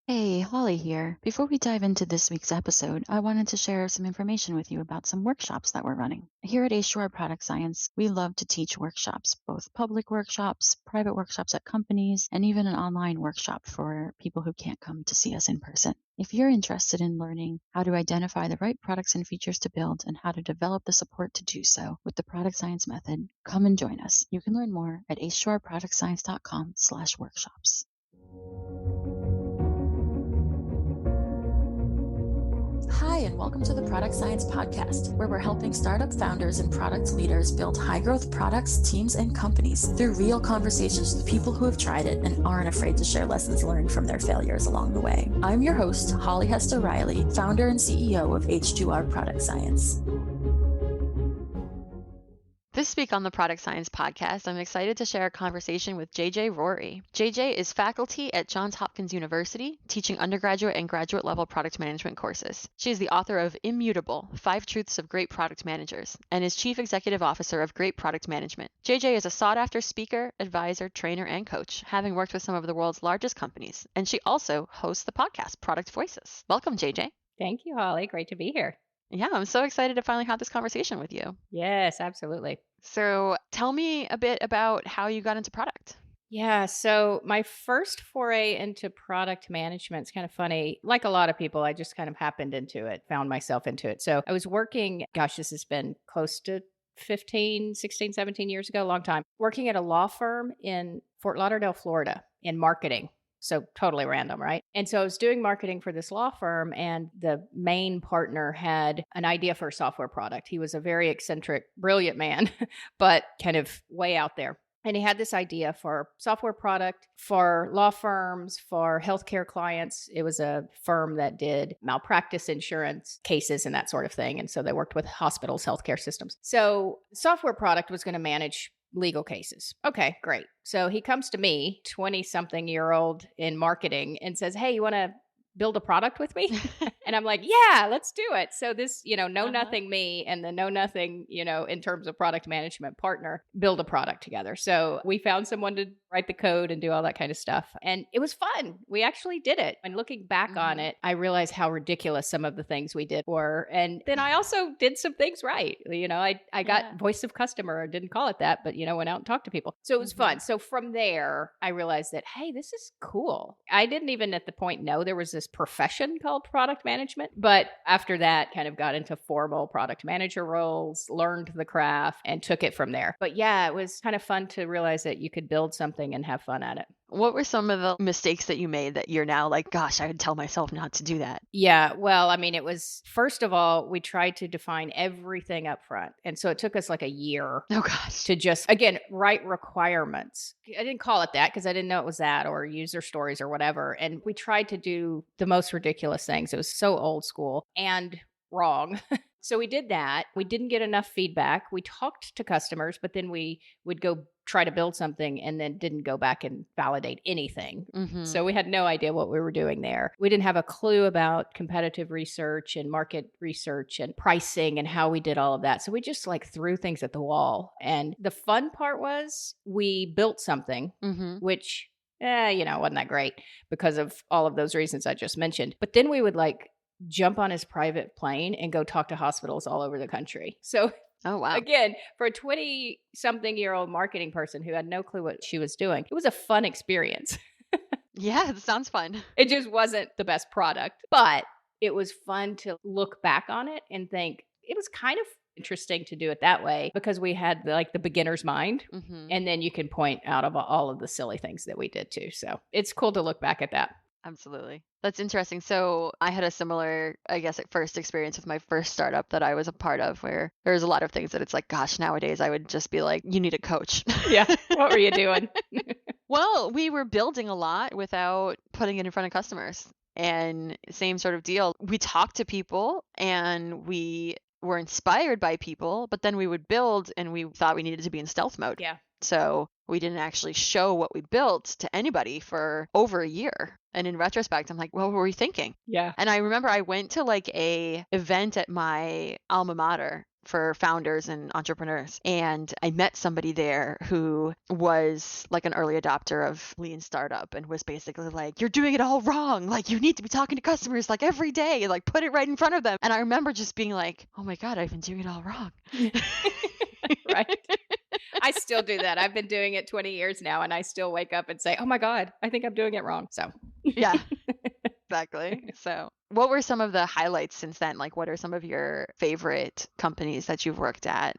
Hey, Holly here. Before we dive into this week's episode, I wanted to share some information with you about some workshops that we're running. Here at H2R Product Science, we love to teach workshops, both public workshops, private workshops at companies, and even an online workshop for people who can't come to see us in person. If you're interested in learning how to identify the right products and features to build and how to develop the support to do so with the product science method, come and join us. You can learn more at h2rproductscience.com/workshops. Hi, and welcome to the Product Science Podcast, where we're helping startup founders and product leaders build high-growth products, teams, and companies through real conversations with people who have tried it and aren't afraid to share lessons learned from their failures along the way. I'm your host, Holly Hester Riley, founder and CEO of H2R Product Science. This week on the Product Science Podcast, I'm excited to share a conversation with JJ Rorie. JJ is faculty at Johns Hopkins University, teaching undergraduate and graduate level product management courses. She is the author of IMMUTABLE, 5 Truths of Great Product Managers, and is Chief Executive Officer of Great Product Management. JJ is a sought-after speaker, advisor, trainer, and coach, having worked with some of the world's largest companies, and she also hosts the podcast Product Voices. Welcome, JJ. Thank you, Holly. Great to be here. Yeah, I'm so excited to finally have this conversation with you. Yes, absolutely. So tell me a bit about how you got into product. Yeah, so my first foray into product management is kind of funny. Like a lot of people, I just kind of happened into it, found myself into it. So I was working, this has been close to 15, 16, 17 years ago, a long time, working at a law firm in Fort Lauderdale, Florida in marketing. So totally random, right? And so I was doing marketing for this law firm, and the main partner had an idea for a software product. He was a very eccentric, brilliant man, but kind of way out there. And he had this idea for software product for law firms, for healthcare clients. It was a firm that did malpractice insurance cases and that sort of thing. And so they worked with hospitals, healthcare systems. So software product was going to manage legal cases. Okay, great. So he comes to me, 20-something-year-old in marketing, and says, hey, you want to build a product with me? And I'm like, yeah, let's do it. So this, nothing me and the know nothing, in terms of product management partner, build a product together. So we found someone to write the code and do all that kind of stuff. And it was fun. We actually did it. And looking back on it, I realized how ridiculous some of the things we did were. And then I also did some things right. I got voice of customer. I didn't call it that, but, went out and talked to people. So it was fun. So from there, I realized that, hey, this is cool. I didn't even at the point know there was this profession called product management. But after that, kind of got into formal product manager roles, learned the craft, and took it from there. But yeah, it was kind of fun to realize that you could build something and have fun at it. What were some of the mistakes that you made that you're now like, gosh, I would tell myself not to do that? Yeah, well, it was, first of all, we tried to define everything up front. And so it took us like a year to just, again, write requirements. I didn't call it that because I didn't know it was that, or user stories or whatever. And we tried to do the most ridiculous things. It was so old school and wrong. So we did that. We didn't get enough feedback. We talked to customers, but then we would go try to build something and then didn't go back and validate anything. So we had no idea what we were doing there. We didn't have a clue about competitive research and market research and pricing and how we did all of that. So we just threw things at the wall. And the fun part was we built something, which, wasn't that great because of all of those reasons I just mentioned. But then we would jump on his private plane and go talk to hospitals all over the country. So oh, wow. Again, for a 20-something-year-old marketing person who had no clue what she was doing, it was a fun experience. Yeah, it sounds fun. It just wasn't the best product, but it was fun to look back on it and think it was kind of interesting to do it that way because we had the beginner's mind, and then you can point out of all of the silly things that we did too. So it's cool to look back at that. Absolutely. That's interesting. So I had a similar, first experience with my first startup that I was a part of where there's a lot of things that it's like, gosh, nowadays I would just be like, you need a coach. Yeah. What were you doing? Well, we were building a lot without putting it in front of customers. And same sort of deal. We talked to people and we were inspired by people, but then we would build and we thought we needed to be in stealth mode. Yeah. So we didn't actually show what we built to anybody for over a year. And in retrospect, I'm like, what were we thinking? Yeah. And I remember I went to a event at my alma mater for founders and entrepreneurs. And I met somebody there who was like an early adopter of lean startup and was basically like, you're doing it all wrong. Like, you need to be talking to customers like every day, like put it right in front of them. And I remember just being like, oh my God, I've been doing it all wrong. Right. I still do that. I've been doing it 20 years now, and I still wake up and say, oh my God, I think I'm doing it wrong. So, yeah, exactly. So, what were some of the highlights since then? Like, what are some of your favorite companies that you've worked at?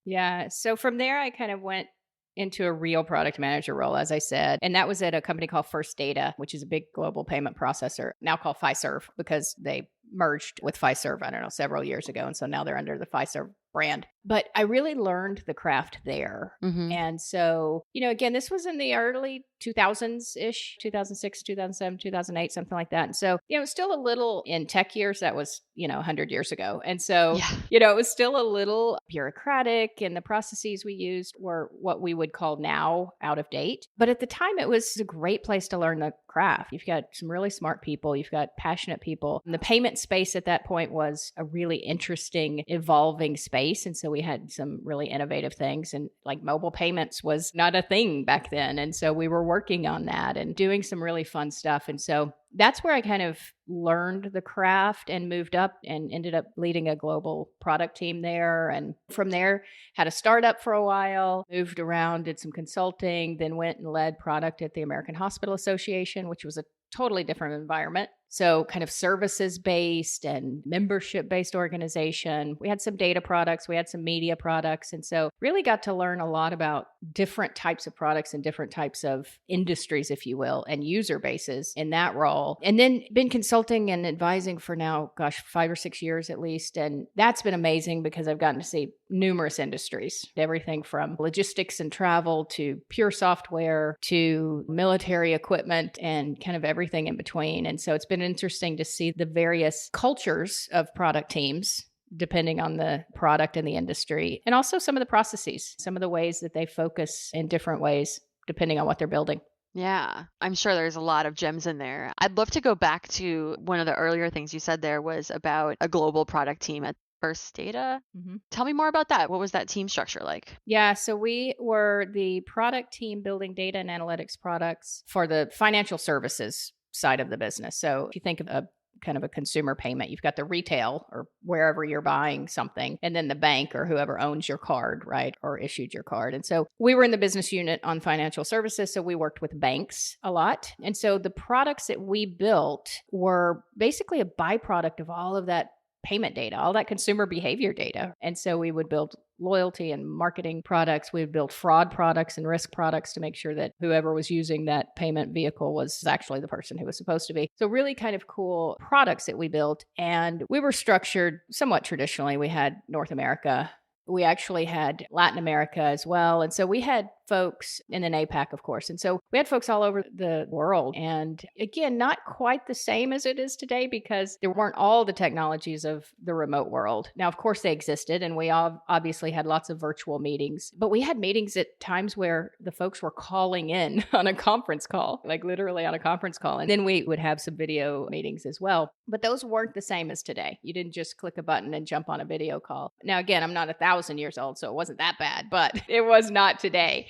Yeah. So from there, I kind of went into a real product manager role, as I said. And that was at a company called First Data, which is a big global payment processor, now called Fiserv, because they merged with Fiserv, I don't know, several years ago. And so now they're under the Fiserv brand. But I really learned the craft there. Mm-hmm. And so, again, this was in the early 2000s-ish, 2006, 2007, 2008, something like that. And so, it was still a little in tech years. That was, 100 years ago. And so, Yeah. it was still a little bureaucratic, and the processes we used were what we would call now out of date. But at the time, it was a great place to learn the craft. You've got some really smart people. You've got passionate people. And the payment space at that point was a really interesting, evolving space. And so we had some really innovative things, and like mobile payments was not a thing back then. And so we were working on that and doing some really fun stuff. And so that's where I kind of learned the craft and moved up and ended up leading a global product team there. And from there, had a startup for a while, moved around, did some consulting, then went and led product at the American Hospital Association, which was a totally different environment. So kind of services based and membership based organization. We had some data products, we had some media products. And so really got to learn a lot about different types of products and different types of industries, if you will, and user bases in that role. And then been consulting and advising for now, 5 or 6 years at least. And that's been amazing because I've gotten to see numerous industries, everything from logistics and travel to pure software to military equipment and kind of everything in between. And so it's been interesting to see the various cultures of product teams depending on the product and the industry, and also some of the processes, some of the ways that they focus in different ways depending on what they're building. Yeah, I'm sure there's a lot of gems in there. I'd love to go back to one of the earlier things you said there was about a global product team at First Data. Mm-hmm. Tell me more about that. What was that team structure like? Yeah, so we were the product team building data and analytics products for the financial services side of the business. So if you think of a kind of a consumer payment, you've got the retail or wherever you're buying something, and then the bank or whoever owns your card, right, or issued your card. And so we were in the business unit on financial services, so we worked with banks a lot. And so the products that we built were basically a byproduct of all of that payment data, all that consumer behavior data. And so we would build loyalty and marketing products. We would build fraud products and risk products to make sure that whoever was using that payment vehicle was actually the person who was supposed to be. So really kind of cool products that we built. And we were structured somewhat traditionally. We had North America. We actually had Latin America as well. And so we had folks in an APAC, of course. And so we had folks all over the world. And again, not quite the same as it is today because there weren't all the technologies of the remote world. Now, of course, they existed, and we all obviously had lots of virtual meetings, but we had meetings at times where the folks were calling in on a conference call, like literally on a conference call. And then we would have some video meetings as well. But those weren't the same as today. You didn't just click a button and jump on a video call. Now, again, I'm not 1,000 years old, so it wasn't that bad, but it was not today.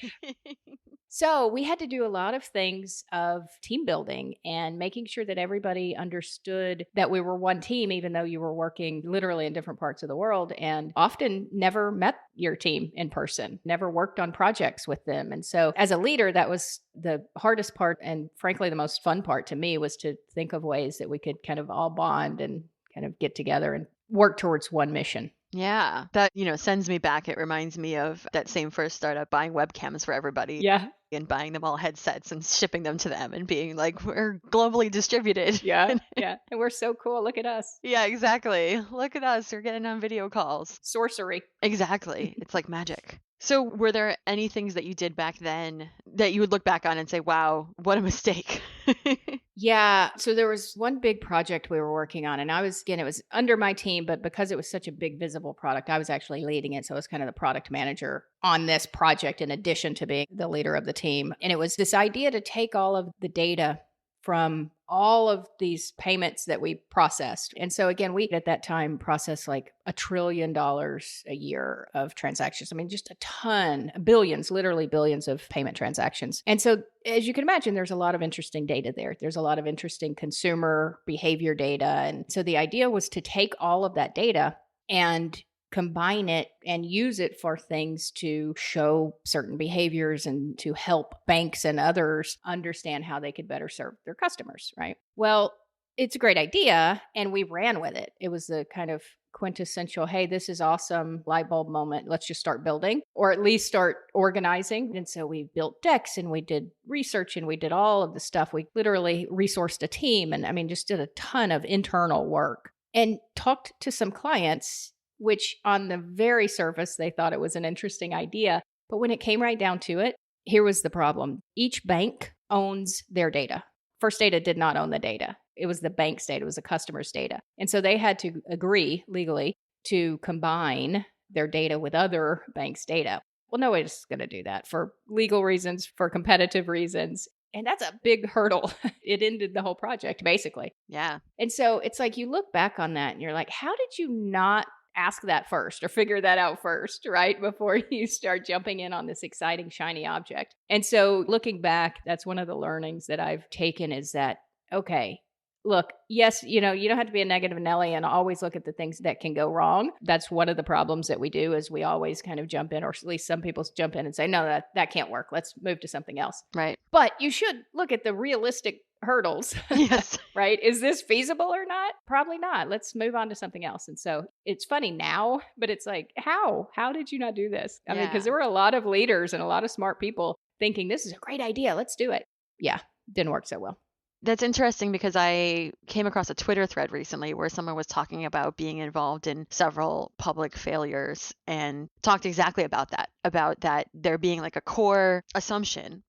So we had to do a lot of things of team building and making sure that everybody understood that we were one team, even though you were working literally in different parts of the world and often never met your team in person, never worked on projects with them. And so as a leader, that was the hardest part. And frankly, the most fun part to me was to think of ways that we could kind of all bond and kind of get together and work towards one mission. Yeah, that, sends me back. It reminds me of that same first startup buying webcams for everybody. Yeah. And buying them all headsets and shipping them to them and being like, we're globally distributed. Yeah. Yeah. And we're so cool. Look at us. Yeah, exactly. Look at us. We're getting on video calls. Sorcery. Exactly. It's like magic. So were there any things that you did back then that you would look back on and say, wow, what a mistake? Yeah. So there was one big project we were working on, and it was under my team, but because it was such a big visible product, I was actually leading it. So I was kind of the product manager on this project in addition to being the leader of the team. And it was this idea to take all of the data from all of these payments that we processed. And so again, we at that time processed like $1 trillion a year of transactions. I mean, just a ton, billions, literally billions of payment transactions. And so as you can imagine, there's a lot of interesting data there. There's a lot of interesting consumer behavior data. And so the idea was to take all of that data and combine it and use it for things to show certain behaviors and to help banks and others understand how they could better serve their customers, right? Well, it's a great idea and we ran with it. It was the kind of quintessential, hey, this is awesome light bulb moment. Let's just start building or at least start organizing. And so we built decks and we did research and we did all of the stuff. We literally resourced a team and I mean, just did a ton of internal work and talked to some clients, which on the very surface, they thought it was an interesting idea. But when it came right down to it, here was the problem. Each bank owns their data. First Data did not own the data. It was the bank's data. It was the customer's data. And so they had to agree legally to combine their data with other banks' data. Well, nobody's going to do that for legal reasons, for competitive reasons. And that's a big hurdle. It ended the whole project, basically. Yeah. And so it's like you look back on that and you're like, how did you not ask that first or figure that out first, right? Before you start jumping in on this exciting, shiny object. And so looking back, that's one of the learnings that I've taken is that, okay, look, yes, you don't have to be a negative Nelly and always look at the things that can go wrong. That's one of the problems that we do is we always kind of jump in, or at least some people jump in and say, no, that can't work. Let's move to something else. Right. But you should look at the realistic hurdles. Yes. Right? Is this feasible or not? Probably not. Let's move on to something else. And so it's funny now, but it's like, how? How did you not do this? I mean, because there were a lot of leaders and a lot of smart people thinking this is a great idea. Let's do it. Yeah. Didn't work so well. That's interesting because I came across a Twitter thread recently where someone was talking about being involved in several public failures and talked exactly about that there being like a core assumption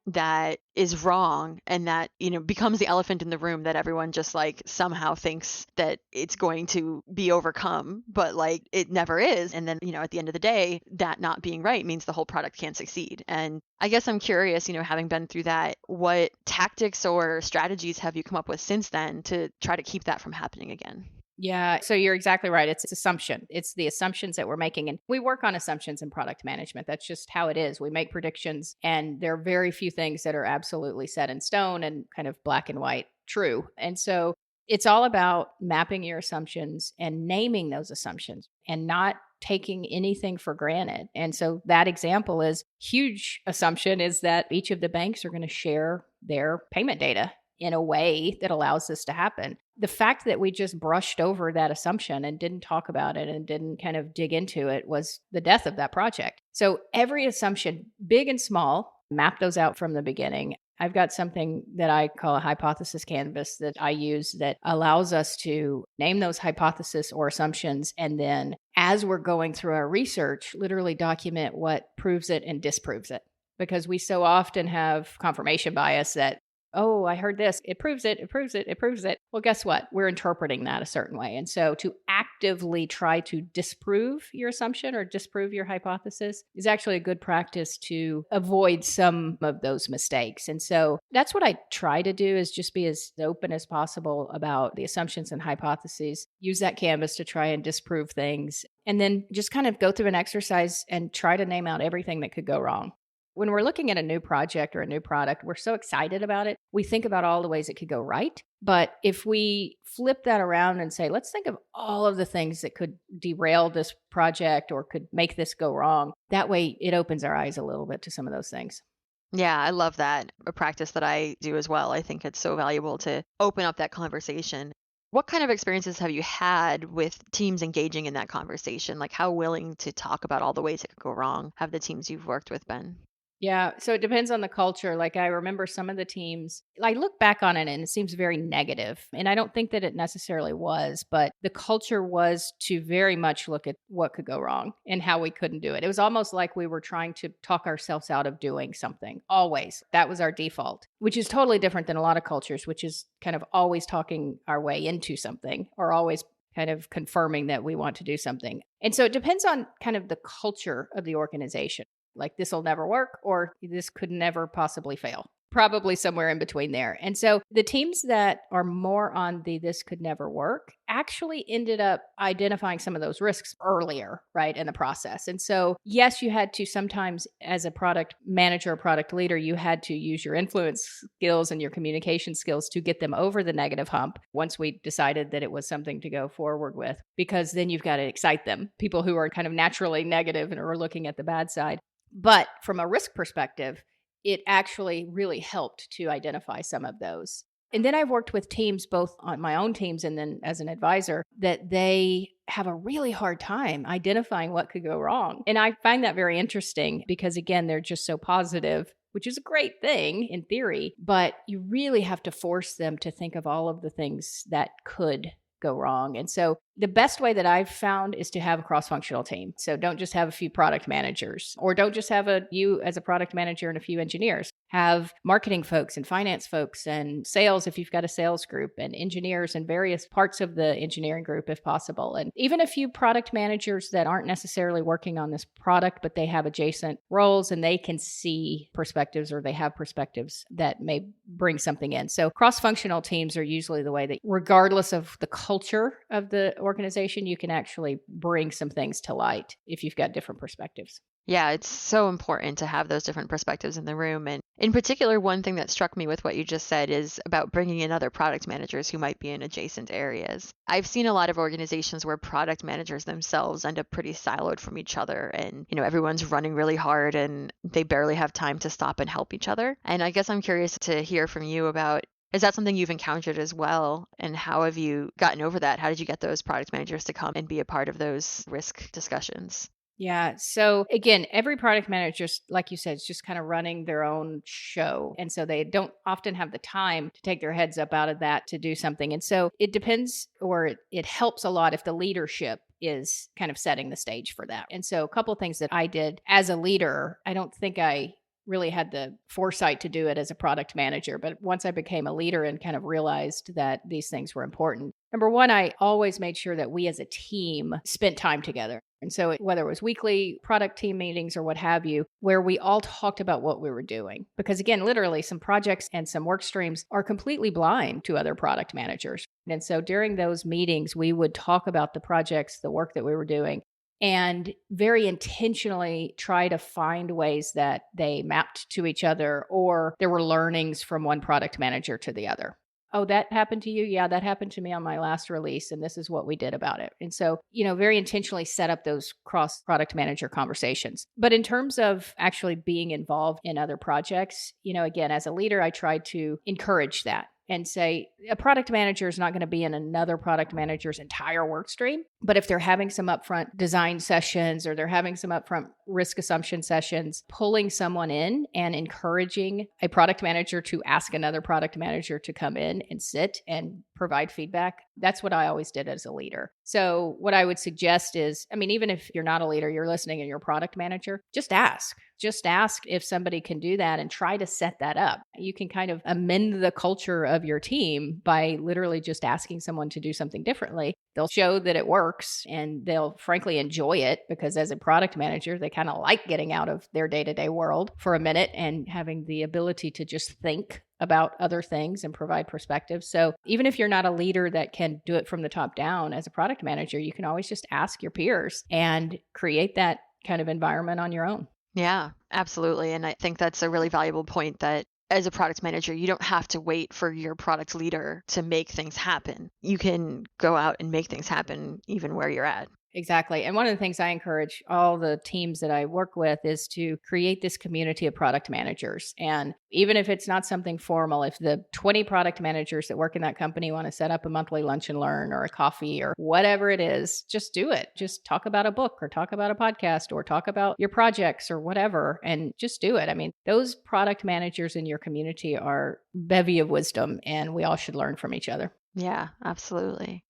that is wrong and that, becomes the elephant in the room that everyone just like somehow thinks that it's going to be overcome, but like it never is. And then, at the end of the day, that not being right means the whole product can't succeed. And I guess I'm curious, having been through that, what tactics or strategies have you come up with since then to try to keep that from happening again? Yeah. So you're exactly right. It's assumption. It's the assumptions that we're making. And we work on assumptions in product management. That's just how it is. We make predictions and there are very few things that are absolutely set in stone and kind of black and white true. And so it's all about mapping your assumptions and naming those assumptions and not taking anything for granted. And so that example is huge assumption is that each of the banks are going to share their payment data in a way that allows this to happen. The fact that we just brushed over that assumption and didn't talk about it and didn't kind of dig into it was the death of that project. So every assumption, big and small, map those out from the beginning. I've got something that I call a hypothesis canvas that I use that allows us to name those hypotheses or assumptions. And then as we're going through our research, literally document what proves it and disproves it. Because we so often have confirmation bias that, oh, I heard this. It proves it. It proves it. It proves it. Well, guess what? We're interpreting that a certain way. And so to actively try to disprove your assumption or disprove your hypothesis is actually a good practice to avoid some of those mistakes. And so that's what I try to do is just be as open as possible about the assumptions and hypotheses, use that canvas to try and disprove things, and then just kind of go through an exercise and try to name out everything that could go wrong. When we're looking at a new project or a new product, we're so excited about it. We think about all the ways it could go right. But if we flip that around and say, let's think of all of the things that could derail this project or could make this go wrong, that way it opens our eyes a little bit to some of those things. Yeah, I love that. A practice that I do as well. I think it's so valuable to open up that conversation. What kind of experiences have you had with teams engaging in that conversation? Like how willing to talk about all the ways it could go wrong have the teams you've worked with been? Yeah. So it depends on the culture. Like I remember some of the teams, I look back on it and it seems very negative. And I don't think that it necessarily was, but the culture was to very much look at what could go wrong and how we couldn't do it. It was almost like we were trying to talk ourselves out of doing something. Always. That was our default, which is totally different than a lot of cultures, which is kind of always talking our way into something or always kind of confirming that we want to do something. And so it depends on kind of the culture of the organization. Like this will never work or this could never possibly fail. probably somewhere in between there. And so the teams that are more on the this could never work actually ended up identifying some of those risks earlier, right, in the process. And so, yes, you had to sometimes, as a product manager or product leader, you had to use your influence skills and your communication skills to get them over the negative hump once we decided that it was something to go forward with, because then you've got to excite them, people who are kind of naturally negative and are looking at the bad side. But from a risk perspective, it actually really helped to identify some of those. And then I've worked with teams, both on my own teams and then as an advisor, that they have a really hard time identifying what could go wrong. And I find that very interesting because, again, they're just so positive, which is a great thing in theory, but you really have to force them to think of all of the things that could go wrong. And so the best way that I've found is to have a cross-functional team. So don't just have a few product managers, or don't just have you as a product manager and a few engineers. Have marketing folks and finance folks and sales if you've got a sales group, and engineers and various parts of the engineering group if possible. And even a few product managers that aren't necessarily working on this product, but they have adjacent roles and they can see perspectives, or they have perspectives that may bring something in. So cross-functional teams are usually the way that, regardless of the culture of the organization, you can actually bring some things to light if you've got different perspectives. Yeah, it's so important to have those different perspectives in the room. And in particular, one thing that struck me with what you just said is about bringing in other product managers who might be in adjacent areas. I've seen a lot of organizations where product managers themselves end up pretty siloed from each other, and everyone's running really hard and they barely have time to stop and help each other. And I guess I'm curious to hear from you about, is that something you've encountered as well? And how have you gotten over that? How did you get those product managers to come and be a part of those risk discussions? Yeah. So again, every product manager, just like you said, is just kind of running their own show. And so they don't often have the time to take their heads up out of that to do something. And so it depends, or it helps a lot if the leadership is kind of setting the stage for that. And so a couple of things that I did as a leader, I don't think I really had the foresight to do it as a product manager. But once I became a leader and kind of realized that these things were important, number one, I always made sure that we as a team spent time together. And so whether it was weekly product team meetings or what have you, where we all talked about what we were doing. Because again, literally some projects and some work streams are completely blind to other product managers. And so during those meetings, we would talk about the projects, the work that we were doing, and very intentionally try to find ways that they mapped to each other, or there were learnings from one product manager to the other. Oh, that happened to you? Yeah, that happened to me on my last release, and this is what we did about it. And so, very intentionally set up those cross product manager conversations. But in terms of actually being involved in other projects, again, as a leader, I tried to encourage that and say a product manager is not going to be in another product manager's entire work stream. But if they're having some upfront design sessions, or they're having some upfront risk assumption sessions, pulling someone in and encouraging a product manager to ask another product manager to come in and sit and provide feedback, that's what I always did as a leader. So what I would suggest is, even if you're not a leader, you're listening and you're a product manager, just ask. Just ask if somebody can do that and try to set that up. You can kind of amend the culture of your team by literally just asking someone to do something differently. They'll show that it works, and they'll frankly enjoy it, because as a product manager, they kind of like getting out of their day-to-day world for a minute and having the ability to just think about other things and provide perspective. So even if you're not a leader that can do it from the top down, as a product manager, you can always just ask your peers and create that kind of environment on your own. Yeah, absolutely. And I think that's a really valuable point, that as a product manager, you don't have to wait for your product leader to make things happen. You can go out and make things happen even where you're at. Exactly. And one of the things I encourage all the teams that I work with is to create this community of product managers. And even if it's not something formal, if the 20 product managers that work in that company want to set up a monthly lunch and learn or a coffee or whatever it is, just do it. Just talk about a book, or talk about a podcast, or talk about your projects or whatever, and just do it. Those product managers in your community are bevy of wisdom, and we all should learn from each other. Yeah, absolutely.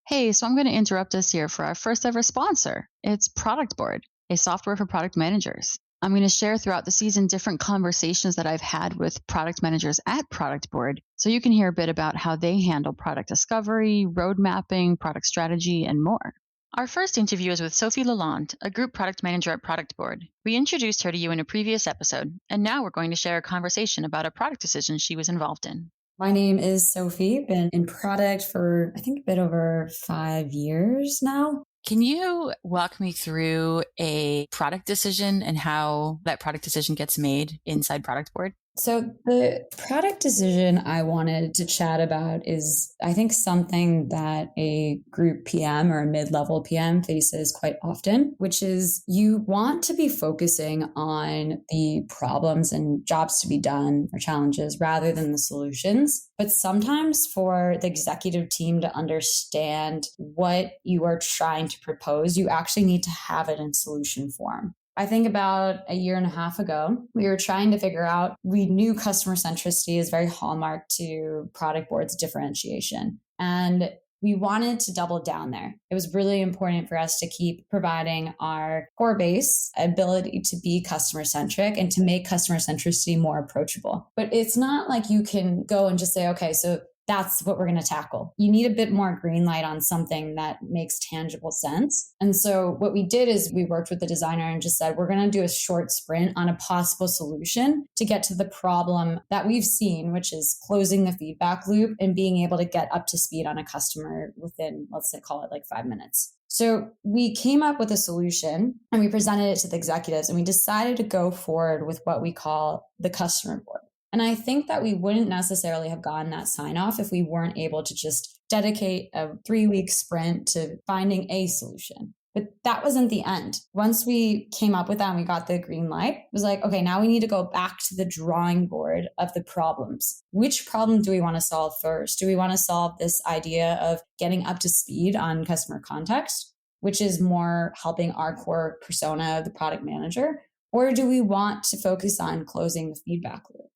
Hey, so I'm going to interrupt us here for our first ever sponsor. It's Product Board, a software for product managers. I'm going to share throughout the season different conversations that I've had with product managers at Product Board, so you can hear a bit about how they handle product discovery, road mapping, product strategy, and more. Our first interview is with Sophie Lalonde, a group product manager at Product Board. We introduced her to you in a previous episode, and now we're going to share a conversation about a product decision she was involved in. My name is Sophie. Been in product for, I think, a bit over 5 years now. Can you walk me through a product decision and how that product decision gets made inside Product Board? So the product decision I wanted to chat about is, I think, something that a group PM or a mid-level PM faces quite often, which is you want to be focusing on the problems and jobs to be done or challenges rather than the solutions. But sometimes for the executive team to understand what you are trying to propose, you actually need to have it in solution form. I think about a year and a half ago, we were trying to figure out, we knew customer centricity is very hallmark to Product Board's differentiation. And we wanted to double down there. It was really important for us to keep providing our core base ability to be customer centric and to make customer centricity more approachable. But it's not like you can go and just say, okay, so that's what we're going to tackle. You need a bit more green light on something that makes tangible sense. And so what we did is we worked with the designer and just said, we're going to do a short sprint on a possible solution to get to the problem that we've seen, which is closing the feedback loop and being able to get up to speed on a customer within, let's say, call it like 5 minutes. So we came up with a solution and we presented it to the executives, and we decided to go forward with what we call the customer board. And I think that we wouldn't necessarily have gotten that sign off if we weren't able to just dedicate a 3-week sprint to finding a solution. But that wasn't the end. Once we came up with that and we got the green light, it was like, okay, now we need to go back to the drawing board of the problems. Which problem do we want to solve first? Do we want to solve this idea of getting up to speed on customer context, which is more helping our core persona, the product manager? Or do we want to focus on closing the feedback loop?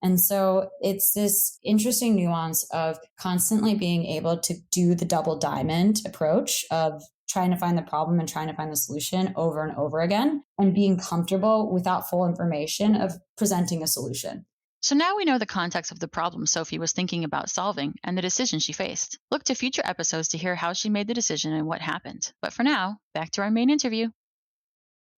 And so it's this interesting nuance of constantly being able to do the double diamond approach of trying to find the problem and trying to find the solution over and over again, and being comfortable without full information of presenting a solution. So now we know the context of the problem Sophie was thinking about solving and the decision she faced. Look to future episodes to hear how she made the decision and what happened. But for now, back to our main interview.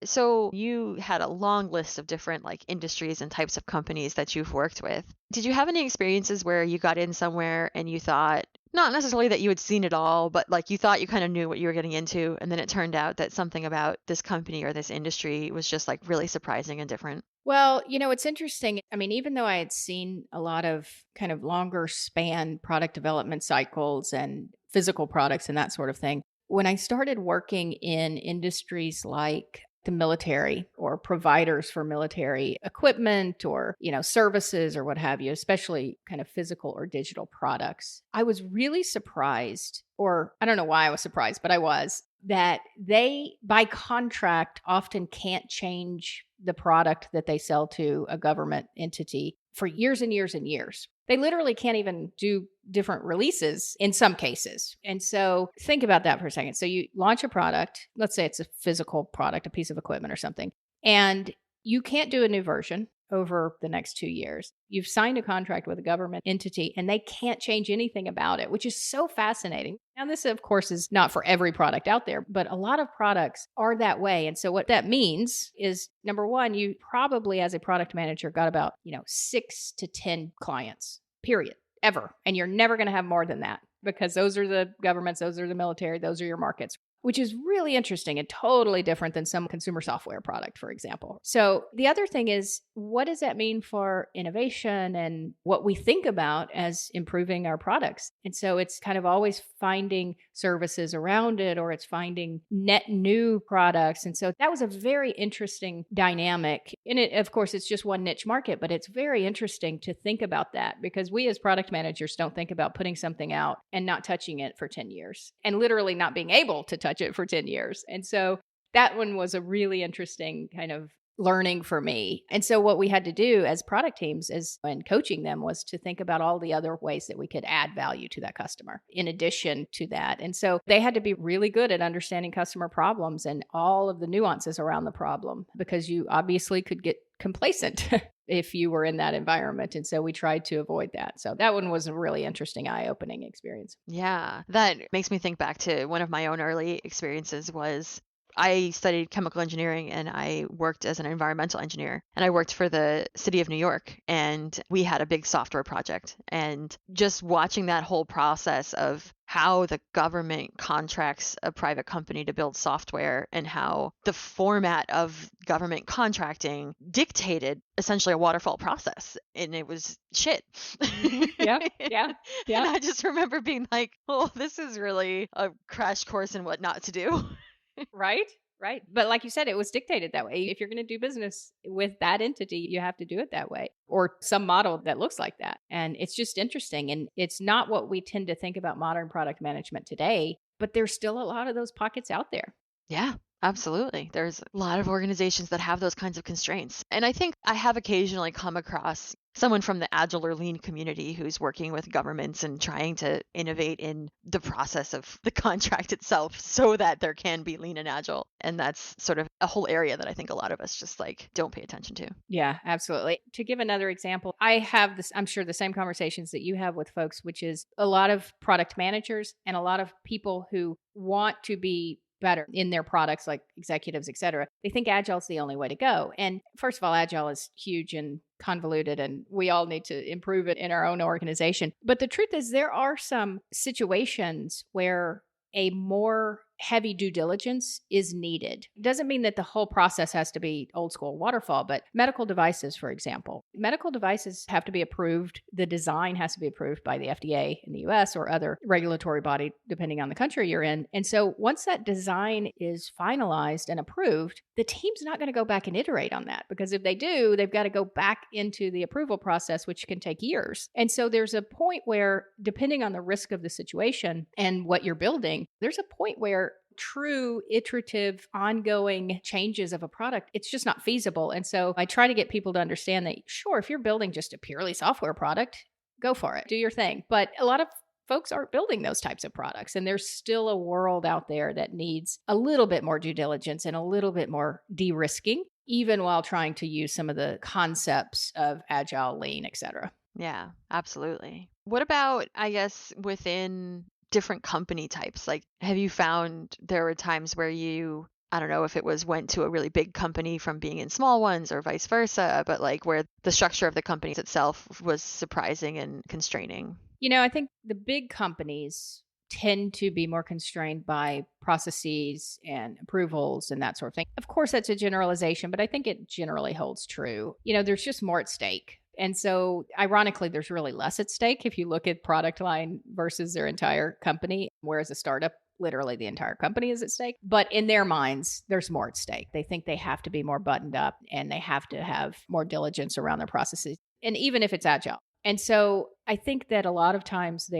So you had a long list of different industries and types of companies that you've worked with. Did you have any experiences where you got in somewhere and you thought, not necessarily that you had seen it all, but you thought you kind of knew what you were getting into, and then it turned out that something about this company or this industry was just really surprising and different? Well, it's interesting. I mean, even though I had seen a lot of kind of longer span product development cycles and physical products and that sort of thing, when I started working in industries like the military or providers for military equipment or, services or what have you, especially kind of physical or digital products, I was really surprised, or I don't know why I was surprised, but I was, that they, by contract, often can't change the product that they sell to a government entity for years and years and years. They literally can't even do different releases in some cases. And so think about that for a second. So you launch a product, let's say it's a physical product, a piece of equipment or something, and you can't do a new version over the next 2 years. You've signed a contract with a government entity and they can't change anything about it, which is so fascinating. Now, this, of course, is not for every product out there, but a lot of products are that way. And so what that means is, number one, you probably as a product manager got about, 6 to 10 clients, period, ever. And you're never going to have more than that because those are the governments, those are the military, those are your markets, which is really interesting and totally different than some consumer software product, for example. So the other thing is, what does that mean for innovation and what we think about as improving our products? And so it's kind of always finding services around it, or it's finding net new products. And so that was a very interesting dynamic. And it, of course, it's just one niche market, but it's very interesting to think about that because we as product managers don't think about putting something out and not touching it for 10 years and literally not being able to touch it for 10 years. And so that one was a really interesting kind of learning for me. And so what we had to do as product teams and coaching them was to think about all the other ways that we could add value to that customer in addition to that. And so they had to be really good at understanding customer problems and all of the nuances around the problem because you obviously could get complacent if you were in that environment. And so we tried to avoid that. So that one was a really interesting, eye-opening experience. Yeah, that makes me think back to one of my own early experiences was I studied chemical engineering and I worked as an environmental engineer, and I worked for the city of New York, and we had a big software project, and just watching that whole process of how the government contracts a private company to build software and how the format of government contracting dictated essentially a waterfall process, and it was shit. Yeah. And I just remember being like, oh, this is really a crash course in what not to do. Right. But like you said, it was dictated that way. If you're going to do business with that entity, you have to do it that way, or some model that looks like that. And it's just interesting. And it's not what we tend to think about modern product management today, but there's still a lot of those pockets out there. Yeah, absolutely. There's a lot of organizations that have those kinds of constraints. And I think I have occasionally come across someone from the Agile or Lean community who's working with governments and trying to innovate in the process of the contract itself so that there can be Lean and Agile. And that's sort of a whole area that I think a lot of us just like don't pay attention to. Yeah, absolutely. To give another example, I have this, I'm sure the same conversations that you have with folks, which is a lot of product managers and a lot of people who want to be better in their products, like executives, et cetera. They think Agile is the only way to go. And first of all, Agile is huge and convoluted, and we all need to improve it in our own organization. But the truth is, there are some situations where a more heavy due diligence is needed. It doesn't mean that the whole process has to be old school waterfall, but medical devices, for example, medical devices have to be approved. The design has to be approved by the FDA in the US or other regulatory body, depending on the country you're in. And so once that design is finalized and approved, the team's not going to go back and iterate on that, because if they do, they've got to go back into the approval process, which can take years. And so there's a point where, depending on the risk of the situation and what you're building, there's a point where true iterative ongoing changes of a product, it's just not feasible. And so I try to get people to understand that, sure, if you're building just a purely software product, go for it, do your thing. But a lot of folks aren't building those types of products, and there's still a world out there that needs a little bit more due diligence and a little bit more de-risking, even while trying to use some of the concepts of Agile, Lean, et cetera. Yeah, absolutely. What about, I guess, within different company types? Like, have you found there were times where you, I don't know if it was went to a really big company from being in small ones or vice versa, but like where the structure of the company itself was surprising and constraining? You know, I think the big companies tend to be more constrained by processes and approvals and that sort of thing. Of course, that's a generalization, but I think it generally holds true. You know, there's just more at stake. And so, ironically, there's really less at stake if you look at product line versus their entire company, whereas a startup, literally the entire company is at stake. But in their minds, there's more at stake. They think they have to be more buttoned up and they have to have more diligence around their processes. And even if it's Agile. And so I think that a lot of times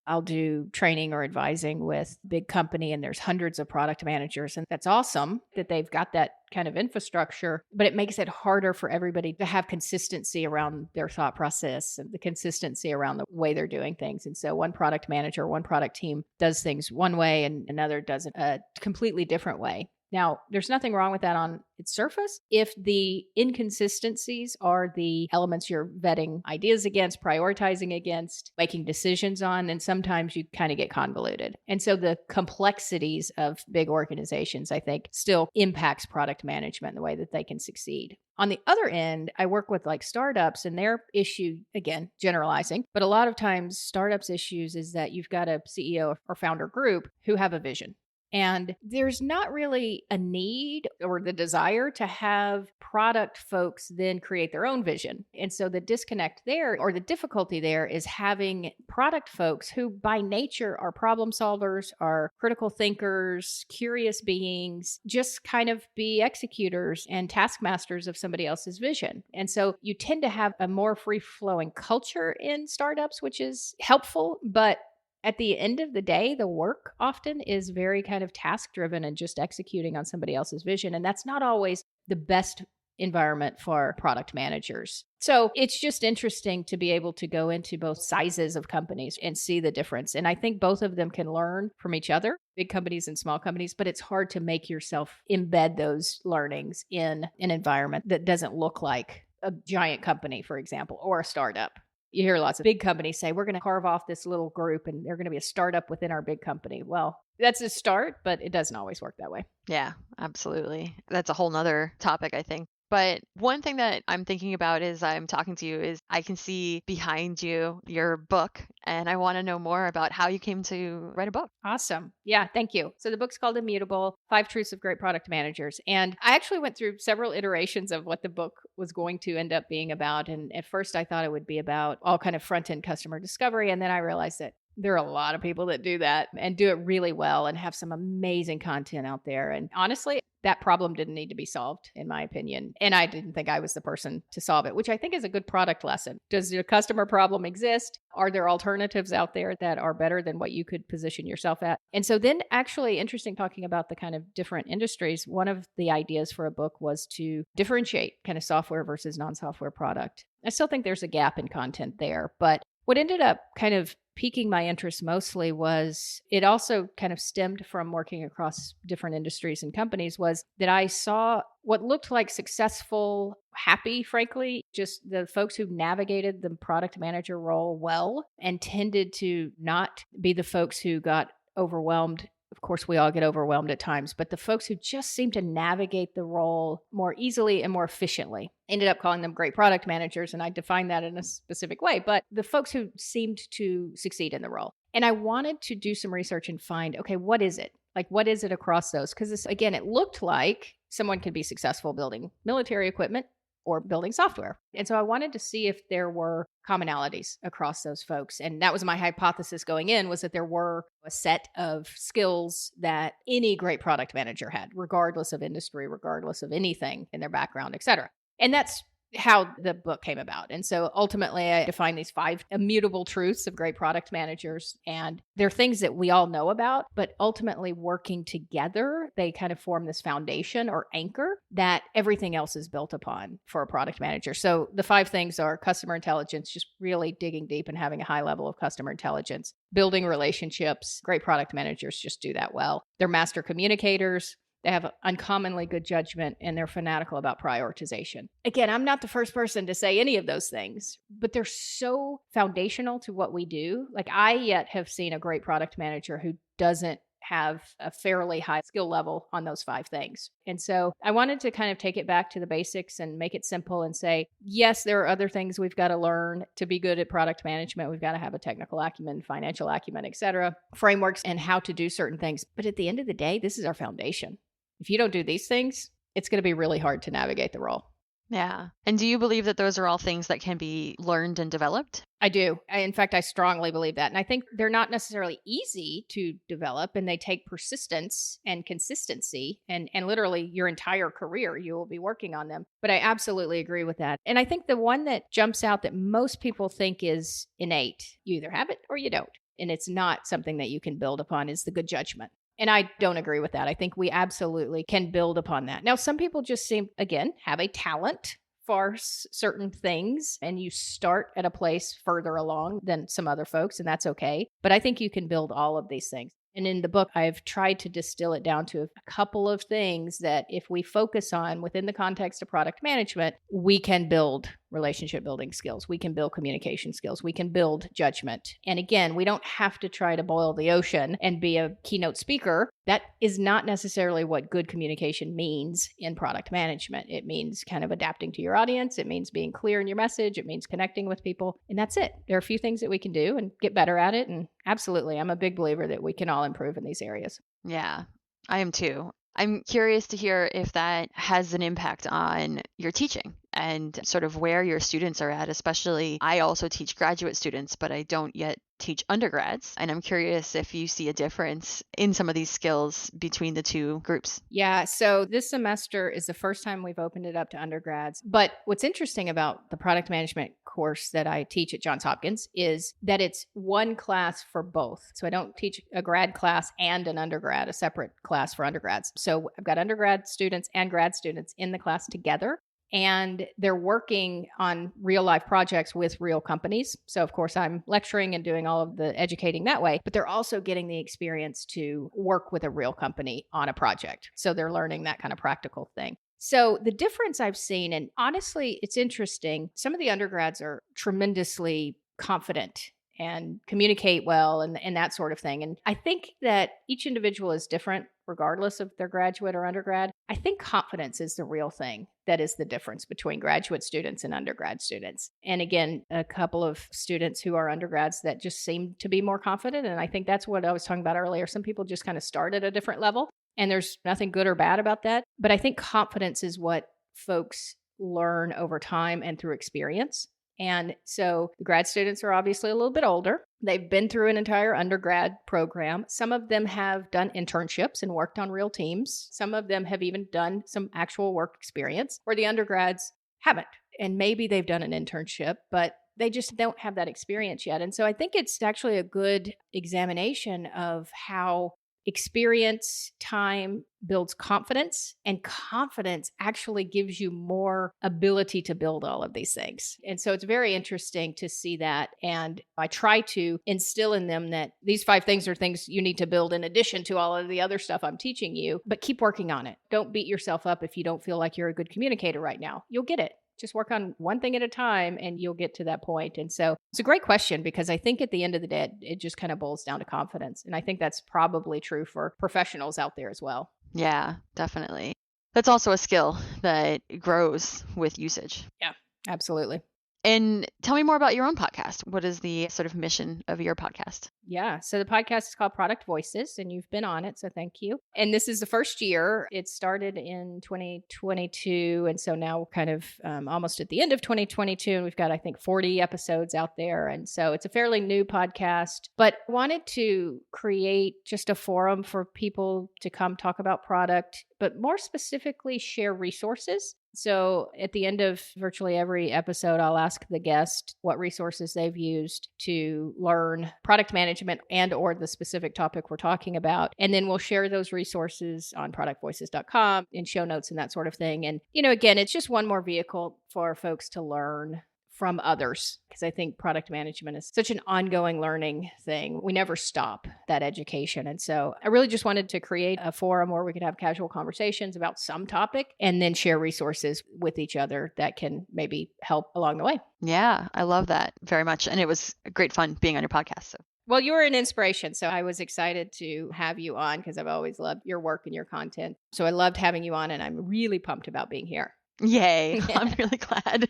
I'll do training or advising with big company and there's hundreds of product managers, and that's awesome that they've got that kind of infrastructure, but it makes it harder for everybody to have consistency around their thought process and the consistency around the way they're doing things. And so one product manager, one product team does things one way and another does it a completely different way. Now, there's nothing wrong with that on its surface. If the inconsistencies are the elements you're vetting ideas against, prioritizing against, making decisions on, then sometimes you kind of get convoluted. And so the complexities of big organizations, I think, still impacts product management and the way that they can succeed. On the other end, I work with like startups, and their issue, again, generalizing, but a lot of times startups' issues is that you've got a CEO or founder group who have a vision. And there's not really a need or the desire to have product folks then create their own vision. And so the disconnect there, or the difficulty there, is having product folks who by nature are problem solvers, are critical thinkers, curious beings, just kind of be executors and taskmasters of somebody else's vision. And so you tend to have a more free-flowing culture in startups, which is helpful, but at the end of the day, the work often is very kind of task driven and just executing on somebody else's vision. And that's not always the best environment for product managers. So it's just interesting to be able to go into both sizes of companies and see the difference. And I think both of them can learn from each other, big companies and small companies, but it's hard to make yourself embed those learnings in an environment that doesn't look like a giant company, for example, or a startup. You hear lots of big companies say, we're going to carve off this little group and they're going to be a startup within our big company. Well, that's a start, but it doesn't always work that way. Yeah, absolutely. That's a whole nother topic, I think. But one thing that I'm thinking about as I'm talking to you is I can see behind you your book, and I want to know more about how you came to write a book. Awesome. Yeah, thank you. So the book's called Immutable, 5 Truths of Great Product Managers. And I actually went through several iterations of what the book was going to end up being about. And at first I thought it would be about all kind of front-end customer discovery. And then I realized that there are a lot of people that do that and do it really well and have some amazing content out there. And honestly, that problem didn't need to be solved, in my opinion. And I didn't think I was the person to solve it, which I think is a good product lesson. Does your customer problem exist? Are there alternatives out there that are better than what you could position yourself at? And so then actually interesting talking about the kind of different industries. One of the ideas for a book was to differentiate kind of software versus non-software product. I still think there's a gap in content there, but what ended up kind of piquing my interest mostly was it also kind of stemmed from working across different industries and companies was that I saw what looked like successful, happy, frankly, just the folks who navigated the product manager role well and tended to not be the folks who got overwhelmed. Of course, we all get overwhelmed at times, but the folks who just seem to navigate the role more easily and more efficiently ended up calling them great product managers. And I define that in a specific way, but the folks who seemed to succeed in the role. And I wanted to do some research and find, okay, what is it? Like, what is it across those? Because again, it looked like someone could be successful building military equipment or building software. And so I wanted to see if there were commonalities across those folks. And that was my hypothesis going in, was that there were a set of skills that any great product manager had, regardless of industry, regardless of anything in their background, et cetera. And that's how the book came about. And so ultimately I defined these 5 immutable truths of great product managers. And they're things that we all know about, but ultimately working together, they kind of form this foundation or anchor that everything else is built upon for a product manager. So the 5 things are customer intelligence, just really digging deep and having a high level of customer intelligence, building relationships. Great product managers just do that well. They're master communicators. They have uncommonly good judgment, and they're fanatical about prioritization. Again, I'm not the first person to say any of those things, but they're so foundational to what we do. Like, I yet have seen a great product manager who doesn't have a fairly high skill level on those 5 things. And so I wanted to kind of take it back to the basics and make it simple and say, yes, there are other things we've got to learn to be good at product management. We've got to have a technical acumen, financial acumen, et cetera, frameworks and how to do certain things. But at the end of the day, this is our foundation. If you don't do these things, it's going to be really hard to navigate the role. Yeah. And do you believe that those are all things that can be learned and developed? I do. In fact, I strongly believe that. And I think they're not necessarily easy to develop, and they take persistence and consistency and literally your entire career, you will be working on them. But I absolutely agree with that. And I think the one that jumps out that most people think is innate, you either have it or you don't. And it's not something that you can build upon, is the good judgment. And I don't agree with that. I think we absolutely can build upon that. Now, some people just seem, again, have a talent for certain things, and you start at a place further along than some other folks, and that's okay. But I think you can build all of these things. And in the book, I've tried to distill it down to a couple of things that if we focus on within the context of product management, we can build relationship building skills. We can build communication skills. We can build judgment. And again, we don't have to try to boil the ocean and be a keynote speaker. That is not necessarily what good communication means in product management. It means kind of adapting to your audience. It means being clear in your message. It means connecting with people. And that's it. There are a few things that we can do and get better at it. And absolutely, I'm a big believer that we can all improve in these areas. Yeah, I am too. I'm curious to hear if that has an impact on your teaching and sort of where your students are at, especially I also teach graduate students, but I don't yet teach undergrads. And I'm curious if you see a difference in some of these skills between the two groups. Yeah. So this semester is the first time we've opened it up to undergrads. But what's interesting about the product management course that I teach at Johns Hopkins is that it's one class for both. So I don't teach a grad class and an undergrad, a separate class for undergrads. So I've got undergrad students and grad students in the class together. And they're working on real life projects with real companies. So of course I'm lecturing and doing all of the educating that way, but they're also getting the experience to work with a real company on a project. So they're learning that kind of practical thing. So the difference I've seen, and honestly, it's interesting. Some of the undergrads are tremendously confident and communicate well and that sort of thing. And I think that each individual is different regardless of their graduate or undergrad. I think confidence is the real thing that is the difference between graduate students and undergrad students. And again, a couple of students who are undergrads that just seem to be more confident. And I think that's what I was talking about earlier. Some people just kind of start at a different level, and there's nothing good or bad about that. But I think confidence is what folks learn over time and through experience. And so the grad students are obviously a little bit older. They've been through an entire undergrad program. Some of them have done internships and worked on real teams. Some of them have even done some actual work experience, where the undergrads haven't. And maybe they've done an internship, but they just don't have that experience yet. And so I think it's actually a good examination of how experience, time builds confidence, and confidence actually gives you more ability to build all of these things. And so it's very interesting to see that. And I try to instill in them that these 5 things are things you need to build in addition to all of the other stuff I'm teaching you, but keep working on it. Don't beat yourself up if you don't feel like you're a good communicator right now. You'll get it. Just work on one thing at a time and you'll get to that point. And so it's a great question, because I think at the end of the day, it just kind of boils down to confidence. And I think that's probably true for professionals out there as well. Yeah, definitely. That's also a skill that grows with usage. Yeah, absolutely. And tell me more about your own podcast. What is the sort of mission of your podcast? Yeah. So the podcast is called Product Voices, and you've been on it. So thank you. And this is the first year. It started in 2022. And so now we're kind of almost at the end of 2022. And we've got, I think, 40 episodes out there. And so it's a fairly new podcast, but wanted to create just a forum for people to come talk about product, but more specifically share resources. So at the end of virtually every episode, I'll ask the guest what resources they've used to learn product management and or the specific topic we're talking about. And then we'll share those resources on productvoices.com in show notes and that sort of thing. And, again, it's just one more vehicle for folks to learn from others, because I think product management is such an ongoing learning thing. We never stop that education. And so I really just wanted to create a forum where we could have casual conversations about some topic and then share resources with each other that can maybe help along the way. Yeah, I love that very much. And it was great fun being on your podcast. So. Well, you were an inspiration. So I was excited to have you on, because I've always loved your work and your content. So I loved having you on, and I'm really pumped about being here. Yay. I'm really glad.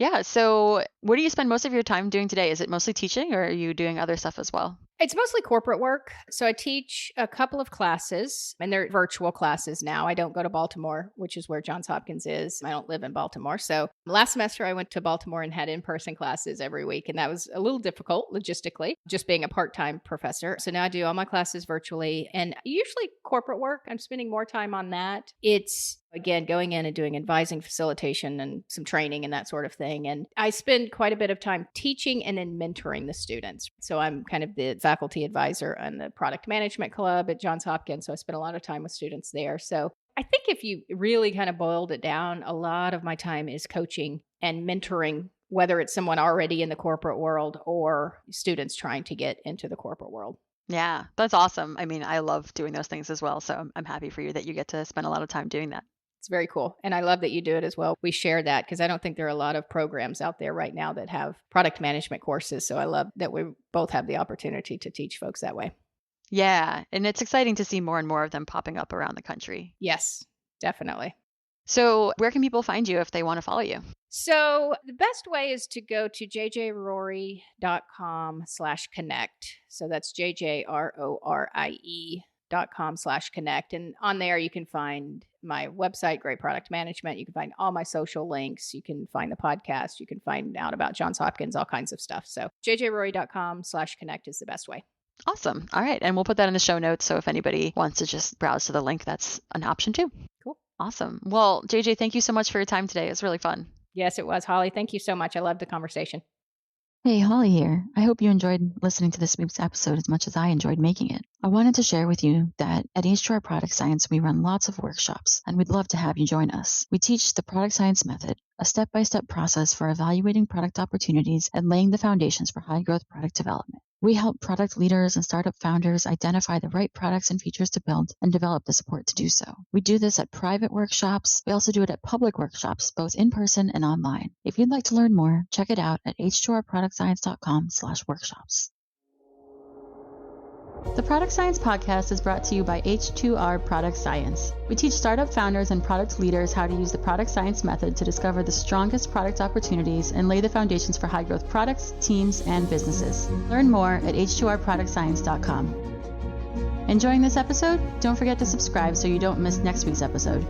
Yeah. So what do you spend most of your time doing today? Is it mostly teaching, or are you doing other stuff as well? It's mostly corporate work. So I teach a couple of classes, and they're virtual classes now. I don't go to Baltimore, which is where Johns Hopkins is. I don't live in Baltimore. So last semester I went to Baltimore and had in-person classes every week. And that was a little difficult logistically, just being a part-time professor. So now I do all my classes virtually, and usually corporate work. I'm spending more time on that. It's again, going in and doing advising, facilitation, and some training and that sort of thing. And I spend quite a bit of time teaching and then mentoring the students. So I'm kind of the faculty advisor on the product management club at Johns Hopkins. So I spend a lot of time with students there. So I think if you really kind of boiled it down, a lot of my time is coaching and mentoring, whether it's someone already in the corporate world or students trying to get into the corporate world. Yeah, that's awesome. I mean, I love doing those things as well. So I'm happy for you that you get to spend a lot of time doing that. It's very cool. And I love that you do it as well. We share that, because I don't think there are a lot of programs out there right now that have product management courses. So I love that we both have the opportunity to teach folks that way. Yeah. And it's exciting to see more and more of them popping up around the country. Yes, definitely. So where can people find you if they want to follow you? So the best way is to go to jjrorie.com/connect. So that's JJRORIE.com/connect. And on there, you can find my website, Great Product Management. You can find all my social links. You can find the podcast. You can find out about Johns Hopkins, all kinds of stuff. So jjrorie.com/connect is the best way. Awesome. All right. And we'll put that in the show notes. So if anybody wants to just browse to the link, that's an option too. Cool. Awesome. Well, JJ, thank you so much for your time today. It was really fun. Yes, it was, Holly. Thank you so much. I loved the conversation. Hey, Holly here. I hope you enjoyed listening to this week's episode as much as I enjoyed making it. I wanted to share with you that at H2R Product Science, we run lots of workshops, and we'd love to have you join us. We teach the product science method, a step-by-step process for evaluating product opportunities and laying the foundations for high-growth product development. We help product leaders and startup founders identify the right products and features to build and develop the support to do so. We do this at private workshops. We also do it at public workshops, both in person and online. If you'd like to learn more, check it out at h2rproductscience.com/workshops. The Product Science Podcast is brought to you by H2R Product Science. We teach startup founders and product leaders how to use the product science method to discover the strongest product opportunities and lay the foundations for high-growth products, teams, and businesses. Learn more at h2rproductscience.com. Enjoying this episode? Don't forget to subscribe so you don't miss next week's episode.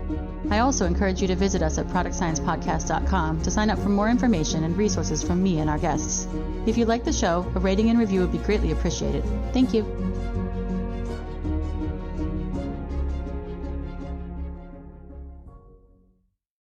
I also encourage you to visit us at productsciencepodcast.com to sign up for more information and resources from me and our guests. If you like the show, a rating and review would be greatly appreciated. Thank you.